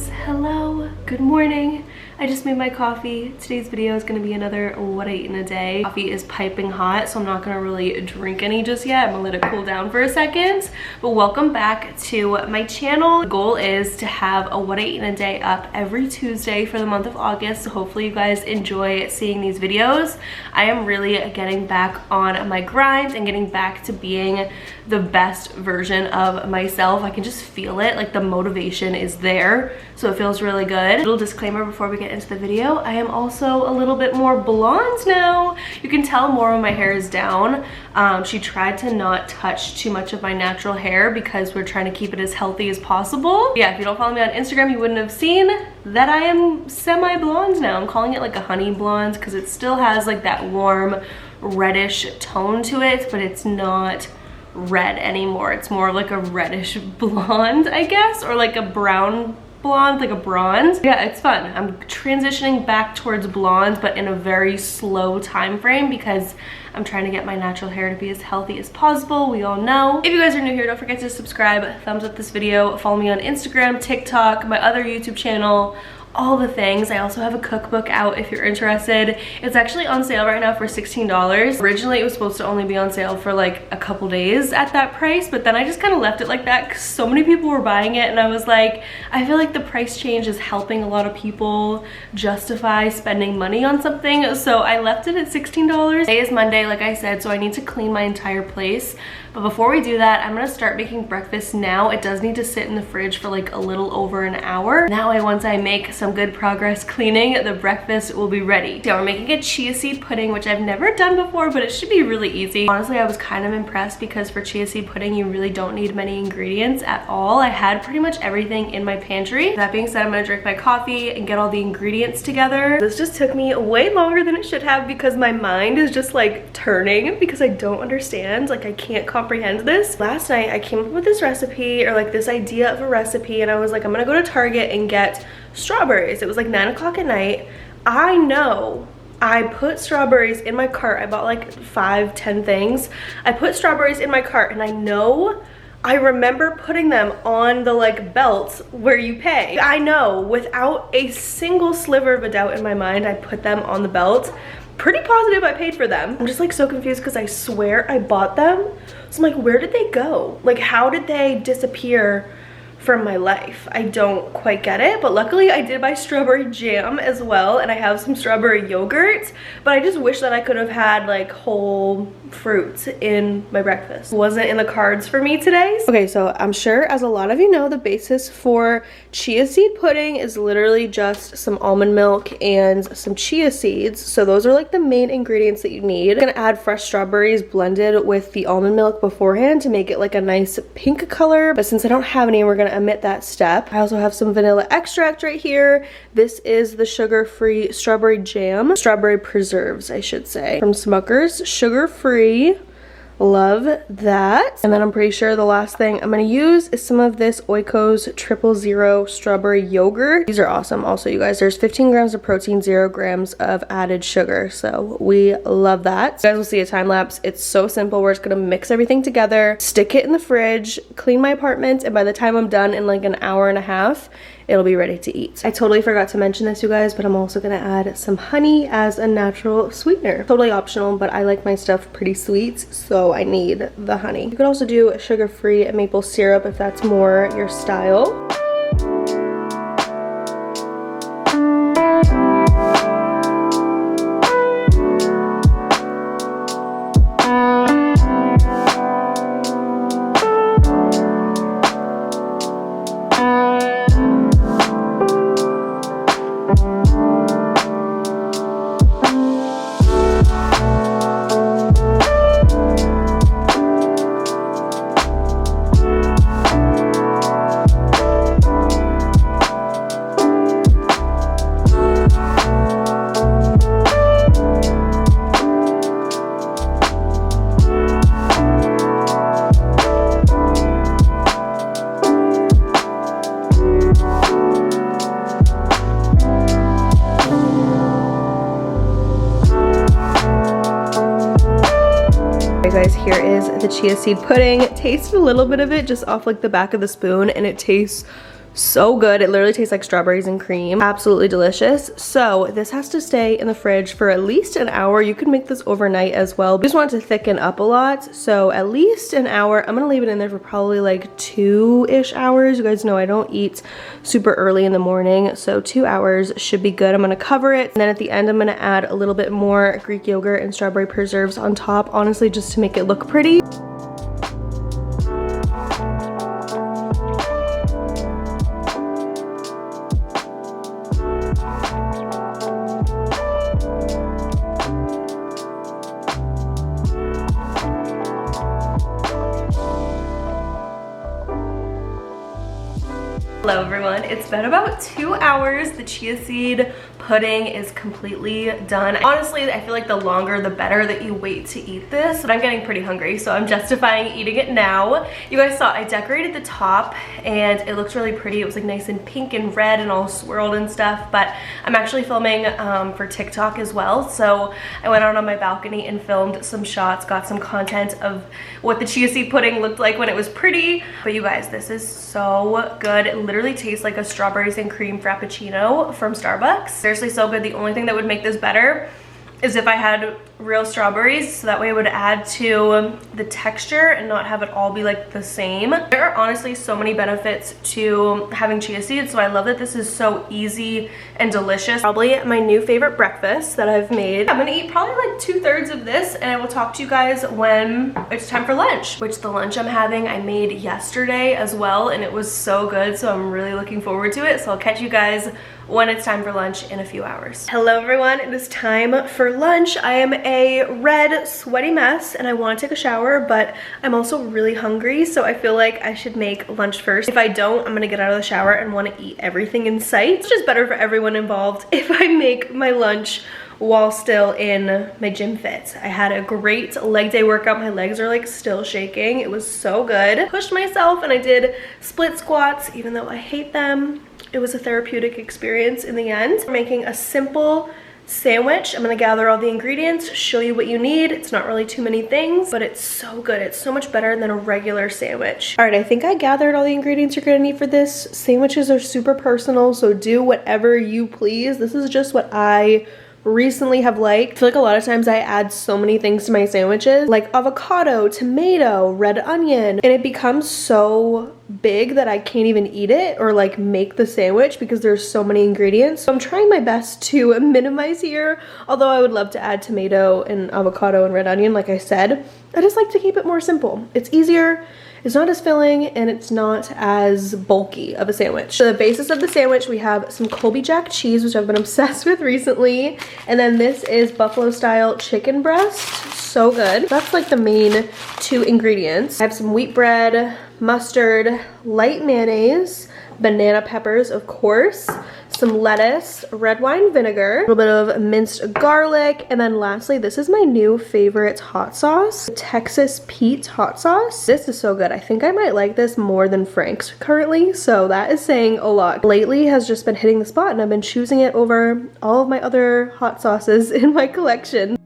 guys, hello, good morning. I just made my coffee. Today's video is gonna be another what I eat in a day. Coffee is piping hot, so I'm not gonna really drink any just yet. I'm gonna let it cool down for a second. But welcome back to my channel. The goal is to have a what I eat in a day up every Tuesday for the month of August, so hopefully you guys enjoy seeing these videos. I am really getting back on my grind and getting back to being the best version of myself. I can just feel it, like the motivation is there, so it feels really good. Little disclaimer before we get into the video, I am also a little bit more blonde now. You can tell more when my hair is down. She tried to not touch too much of my natural hair because we're trying to keep it as healthy as possible. Yeah, if you don't follow me on Instagram, you wouldn't have seen that I am semi-blonde now. I'm calling it like a honey blonde because it still has like that warm reddish tone to it, but it's not red anymore. It's more like a reddish blonde, I guess, or like a brown blonde, like a bronze. Yeah, it's fun. I'm transitioning back towards blonde, but in a very slow time frame because I'm trying to get my natural hair to be as healthy as possible. We all know. If you guys are new here, don't forget to subscribe, thumbs up this video, follow me on Instagram, TikTok, my other YouTube channel, all the things. I also have a cookbook out if you're interested. It's actually on sale right now for $16. Originally it was supposed to only be on sale for like a couple days at that price, but then I just kind of left it like that because so many people were buying it, and I was like, I feel like the price change is helping a lot of people justify spending money on something, so I left it at $16. Today is Monday, like I said, so I need to clean my entire place. But before we do that, I'm gonna start making breakfast now. It does need to sit in the fridge for like a little over an hour. That way, once I make some good progress cleaning, the breakfast will be ready. So we're making a chia seed pudding, which I've never done before, but it should be really easy. Honestly, I was kind of impressed because for chia seed pudding, you really don't need many ingredients at all. I had pretty much everything in my pantry. That being said, I'm gonna drink my coffee and get all the ingredients together. This just took me way longer than it should have because my mind is just like turning because I don't understand. Like, I can't comprehend this. Last night I came up with this recipe, or like this idea of a recipe, and I was like, I'm gonna go to Target and get strawberries. It was like 9 o'clock at night. I know I put strawberries in my cart. I bought like 5-10 things. I put strawberries in my cart, and I remember putting them on the like belt where you pay. I know, without a single sliver of a doubt in my mind, I put them on the belt. Pretty positive I paid for them. I'm just like so confused because I swear I bought them. So I'm like, where did they go? Like, how did they disappear from my life? I don't quite get it, but luckily I did buy strawberry jam as well, and I have some strawberry yogurt, but I just wish that I could have had like whole fruits in my breakfast. It wasn't in the cards for me today. Okay, so I'm sure, as a lot of you know, the basis for chia seed pudding is literally just some almond milk and some chia seeds. So those are like the main ingredients that you need. I'm gonna add fresh strawberries blended with the almond milk beforehand to make it like a nice pink color, but since I don't have any, we're gonna omit that step. I also have some vanilla extract right here. This is the sugar-free strawberry jam, strawberry preserves I should say, from Smucker's, sugar-free. Love that. And then I'm pretty sure the last thing I'm gonna use is some of this Oiko's 000 strawberry yogurt. These are awesome. Also, you guys, there's 15 grams of protein, 0 grams of added sugar, so we love that. You guys will see a time lapse. It's so simple. We're just gonna mix everything together, stick it in the fridge, clean my apartment, and by the time I'm done in like an hour and a half, it'll be ready to eat. I totally forgot to mention this, you guys, but I'm also gonna add some honey as a natural sweetener. Totally optional, but I like my stuff pretty sweet, so I need the honey. You could also do sugar-free maple syrup if that's more your style. Guys, here is the chia seed pudding. Taste a little bit of it just off like the back of the spoon, and it tastes So good. It literally tastes like strawberries and cream. Absolutely delicious. So this has to stay in the fridge for at least an hour. You can make this overnight as well. I just want it to thicken up a lot. So at least an hour. I'm gonna leave it in there for probably like 2-ish hours. You guys know I don't eat super early in the morning, so 2 hours should be good. I'm gonna cover it, and then at the end I'm gonna add a little bit more Greek yogurt and strawberry preserves on top, honestly just to make it look pretty. Hello everyone, it's been about 2 hours. The chia seed pudding is completely done. Honestly, I feel like the longer the better that you wait to eat this, but I'm getting pretty hungry, so I'm justifying eating it now. You guys saw I decorated the top and it looks really pretty. It was like nice and pink and red and all swirled and stuff, but I'm actually filming for TikTok as well, so I went out on my balcony and filmed some shots, got some content of what the chia seed pudding looked like when it was pretty. But you guys, this is so good. It literally tastes like a strawberries and cream frappuccino from Starbucks. Seriously, so good. The only thing that would make this better is if I had real strawberries, so that way it would add to the texture and not have it all be like the same. There are honestly so many benefits to having chia seeds, so I love that this is so easy and delicious. Probably my new favorite breakfast that I've made. I'm gonna eat probably like 2/3 of this, and I will talk to you guys when it's time for lunch, which the lunch I'm having I made yesterday as well, and it was so good, so I'm really looking forward to it. So I'll catch you guys when it's time for lunch in a few hours. Hello everyone, it is time for lunch. I am a red sweaty mess and I want to take a shower, but I'm also really hungry, so I feel like I should make lunch first. If I don't, I'm gonna get out of the shower and want to eat everything in sight. It's just better for everyone involved if I make my lunch while still in my gym fit. I had a great leg day workout. My legs are like still shaking. It was so good. Pushed myself and I did split squats, even though I hate them. It was a therapeutic experience in the end. We're making a simple sandwich. I'm gonna gather all the ingredients, show you what you need. It's not really too many things, but it's so good. It's so much better than a regular sandwich. All right, I think I gathered all the ingredients you're gonna need for this. Sandwiches are super personal, so do whatever you please. This is just what I recently have liked. I feel like a lot of times I add so many things to my sandwiches, like avocado, tomato, red onion, and it becomes so big that I can't even eat it or like make the sandwich because there's so many ingredients. So I'm trying my best to minimize here, although I would love to add tomato and avocado and red onion like I said. I just like to keep it more simple. It's easier, it's not as filling, and it's not as bulky of a sandwich. So the basis of the sandwich, we have some Colby Jack cheese, which I've been obsessed with recently. And then this is buffalo style chicken breast. So good. That's like the main 2 ingredients. I have some wheat bread, mustard, light mayonnaise, banana peppers, of course, some lettuce, red wine vinegar, a little bit of minced garlic, and then lastly, this is my new favorite hot sauce, Texas Pete hot sauce. This is so good. I think I might like this more than Frank's currently, so that is saying a lot. Lately has just been hitting the spot, and I've been choosing it over all of my other hot sauces in my collection.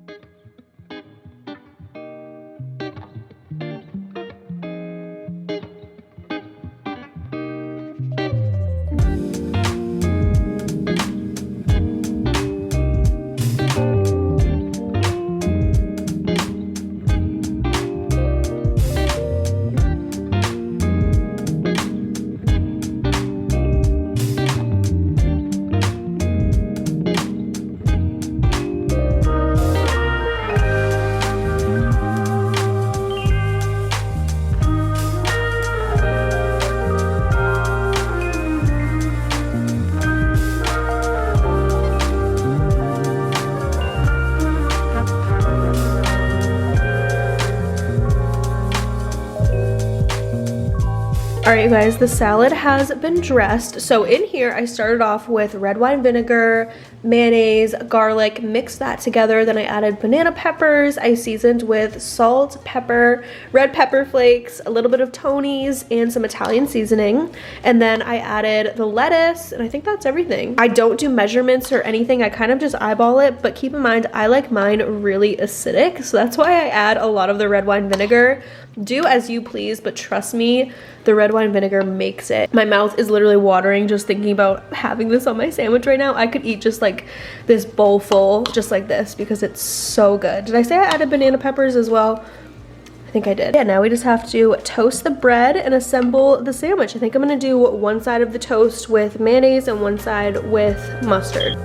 All right, you guys, the salad has been dressed. So in here, I started off with red wine vinegar, mayonnaise, garlic, mixed that together. Then I added banana peppers. I seasoned with salt, pepper, red pepper flakes, a little bit of Tony's, and some Italian seasoning. And then I added the lettuce, and I think that's everything. I don't do measurements or anything. I kind of just eyeball it, but keep in mind, I like mine really acidic. So that's why I add a lot of the red wine vinegar. Do as you please, but trust me, the red wine wine vinegar makes it. My mouth is literally watering just thinking about having this on my sandwich right now. I could eat just like this bowl full just like this because it's so good. Did I say I added banana peppers as well? I think I did. Yeah, now we just have to toast the bread and assemble the sandwich. I think I'm gonna do one side of the toast with mayonnaise and one side with mustard.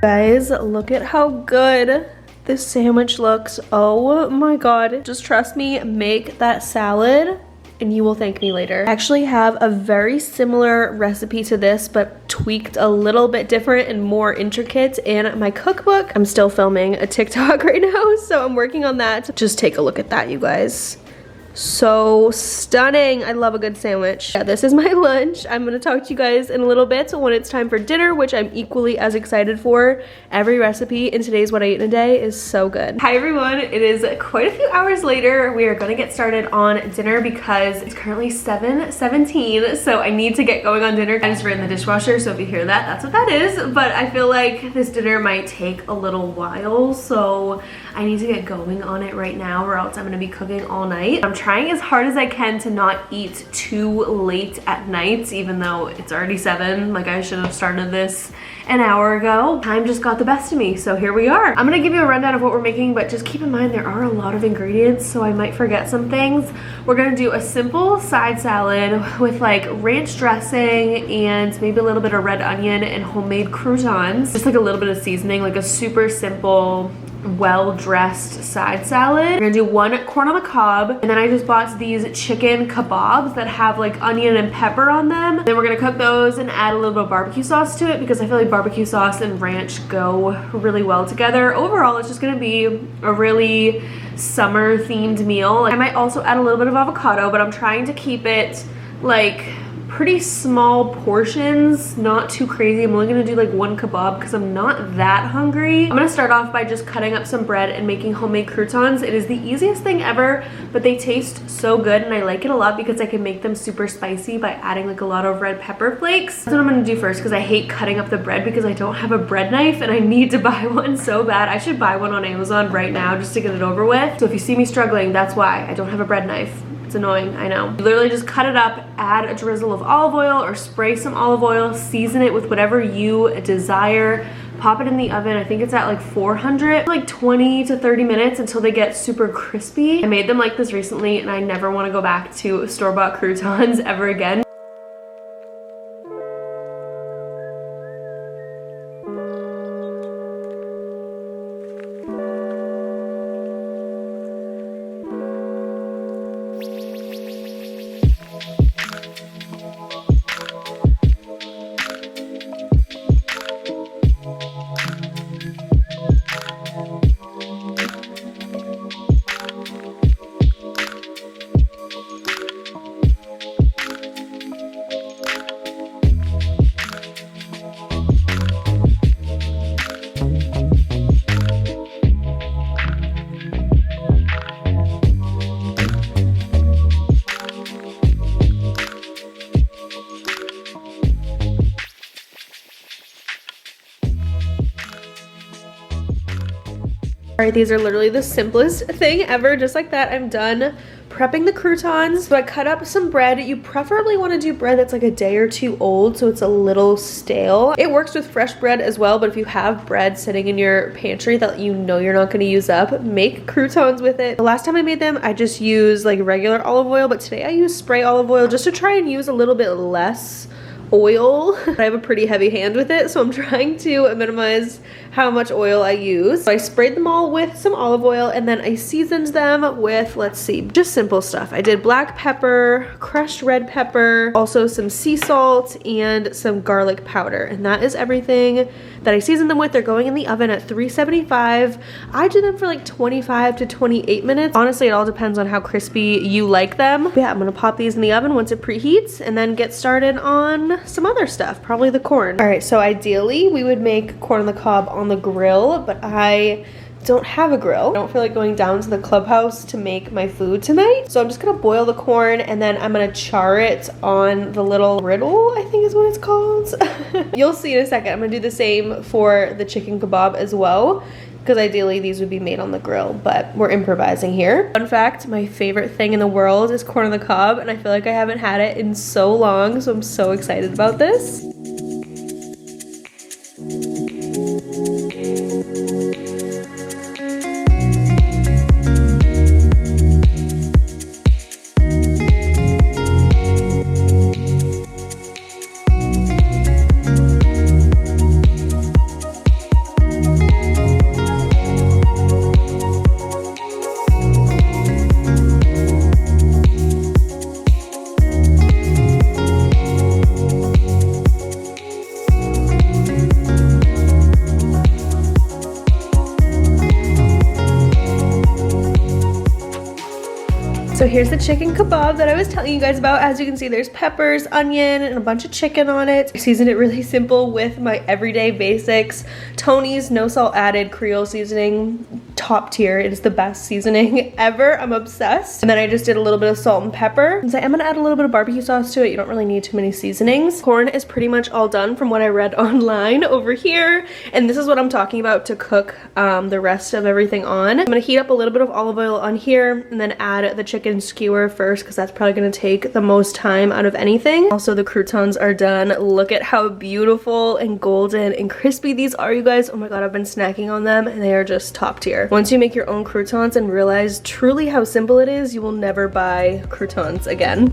Guys, look at how good this sandwich looks. Oh my god. Just trust me, make that salad and you will thank me later. I actually have a very similar recipe to this, but tweaked a little bit different and more intricate in my cookbook. I'm still filming a TikTok right now, so I'm working on that. Just take a look at that, you guys. So stunning. I love a good sandwich. Yeah, this is my lunch. I'm gonna talk to you guys in a little bit when it's time for dinner, which I'm equally as excited for. Every recipe in today's What I Eat in a Day is so good. Hi everyone, it is quite a few hours later. We are gonna get started on dinner because it's currently 7:17, so I need to get going on dinner. I just ran the dishwasher, so if you hear that, that's what that is. But I feel like this dinner might take a little while, so I need to get going on it right now or else I'm gonna be cooking all night. I'm trying as hard as I can to not eat too late at night, even though it's already 7. Like, I should have started this an hour ago. Time just got the best of me, so here we are. I'm gonna give you a rundown of what we're making, but just keep in mind there are a lot of ingredients, so I might forget some things. We're gonna do a simple side salad with like ranch dressing and maybe a little bit of red onion and homemade croutons. Just like a little bit of seasoning, like a super simple, well-dressed side salad. We're gonna do 1 corn on the cob, and then I just bought these chicken kebabs that have like onion and pepper on them. Then we're gonna cook those and add a little bit of barbecue sauce to it because I feel like barbecue sauce and ranch go really well together. Overall, it's just gonna be a really summer themed meal. I might also add a little bit of avocado, but I'm trying to keep it like pretty small portions, not too crazy. I'm only gonna do like 1 kebab because I'm not that hungry. I'm gonna start off by just cutting up some bread and making homemade croutons. It is the easiest thing ever, but they taste so good and I like it a lot because I can make them super spicy by adding like a lot of red pepper flakes. That's what I'm gonna do first because I hate cutting up the bread because I don't have a bread knife and I need to buy one so bad. I should buy one on Amazon right now just to get it over with. So if you see me struggling, that's why. I don't have a bread knife. It's annoying, I know. You literally just cut it up, add a drizzle of olive oil or spray some olive oil, season it with whatever you desire, pop it in the oven. I think it's at like 400, like 20 to 30 minutes until they get super crispy. I made them like this recently and I never want to go back to store-bought croutons ever again. All right, these are literally the simplest thing ever. Just like that, I'm done prepping the croutons. So I cut up some bread. You preferably want to do bread that's like a day or 2 old so it's a little stale. It works with fresh bread as well, but if you have bread sitting in your pantry that you know you're not going to use up, make croutons with it. The last time I made them, I just used like regular olive oil, but today I use spray olive oil just to try and use a little bit less oil. I have a pretty heavy hand with it, so I'm trying to minimize how much oil I use. So I sprayed them all with some olive oil, and then I seasoned them with, let's see, just simple stuff. I did black pepper, crushed red pepper, also some sea salt, and some garlic powder. And that is everything that I seasoned them with. They're going in the oven at 375. I do them for like 25 to 28 minutes. Honestly, it all depends on how crispy you like them. But yeah, I'm gonna pop these in the oven once it preheats and then get started on some other stuff, probably the corn. All right, so ideally we would make corn on the cob on the grill, but I don't have a grill. I don't feel like going down to the clubhouse to make my food tonight. So I'm just gonna boil the corn and then I'm gonna char it on the little griddle, I think is what it's called. You'll see in a second. I'm gonna do the same for the chicken kebab as well, because ideally these would be made on the grill, but we're improvising here. Fun fact, my favorite thing in the world is corn on the cob, and I feel like I haven't had it in so long, so I'm so excited about this. So here's the chicken kebab that I was telling you guys about. As you can see, there's peppers, onion, and a bunch of chicken on it. I seasoned it really simple with my everyday basics. Tony's no salt added Creole seasoning, top tier. It is the best seasoning ever. I'm obsessed. And then I just did a little bit of salt and pepper. Since I am gonna add a little bit of barbecue sauce to it, you don't really need too many seasonings. Corn is pretty much all done from what I read online over here. And this is what I'm talking about to cook the rest of everything on. I'm gonna heat up a little bit of olive oil on here and then add the chicken skewer first, because that's probably going to take the most time out of anything. Also, the croutons are done. Look at how beautiful and golden and crispy these are, you guys. Oh my god, I've been snacking on them and they are just top tier. Once you make your own croutons and realize truly how simple it is, you will never buy croutons again.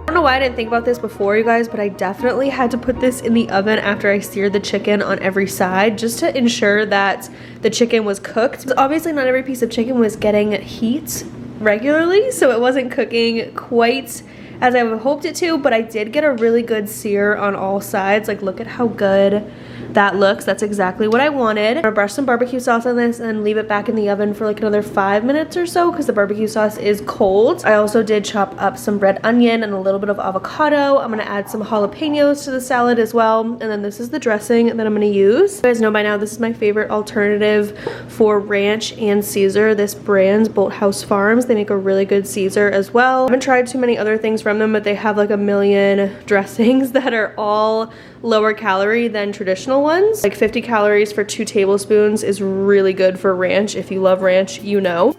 I don't know why I didn't think about this before, you guys, but I definitely had to put this in the oven after I seared the chicken on every side, just to ensure that the chicken was cooked. Obviously not every piece of chicken was getting heat regularly, so it wasn't cooking quite as I hoped it to, but I did get a really good sear on all sides. Like, look at how good that looks. That's exactly what I wanted. I'm gonna brush some barbecue sauce on this and leave it back in the oven for like another 5 minutes or so, because the barbecue sauce is cold. I also did chop up some red onion and a little bit of avocado. I'm gonna add some jalapenos to the salad as well. And then this is the dressing that I'm gonna use. You guys know by now this is my favorite alternative for ranch and Caesar. This brand's Bolthouse Farms. They make a really good Caesar as well. I haven't tried too many other things from them, but they have like a million dressings that are all lower calorie than traditional ones. Like 50 calories for 2 tablespoons is really good for ranch. If you love ranch, you know.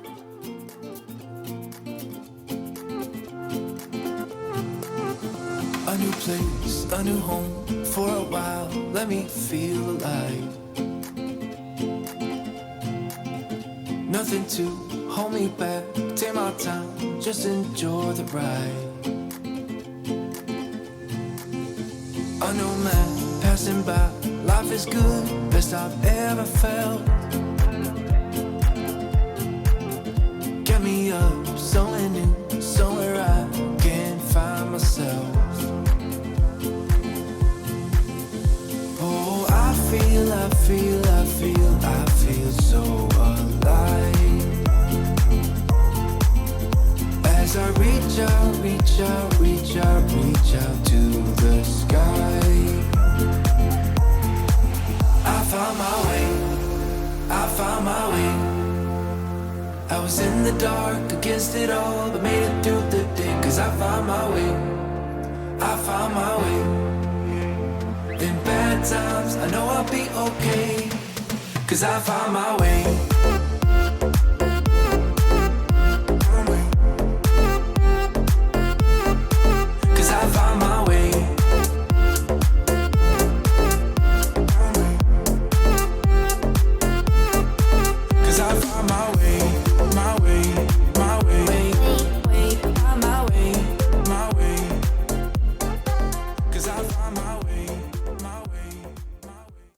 A new place, a new home for a while. Let me feel alive. Nothing to hold me back. Take my time, just enjoy the ride. A new man passing by. Life is good, best I've ever felt. Get me up, somewhere new, somewhere I can find myself. Oh, I feel so alive. As I reach out, reach out, reach out, reach out to the sky, I found my way, I found my way. I was in the dark against it all, but made it through the day. Cause I found my way, I found my way. In bad times, I know I'll be okay. Cause I found my way.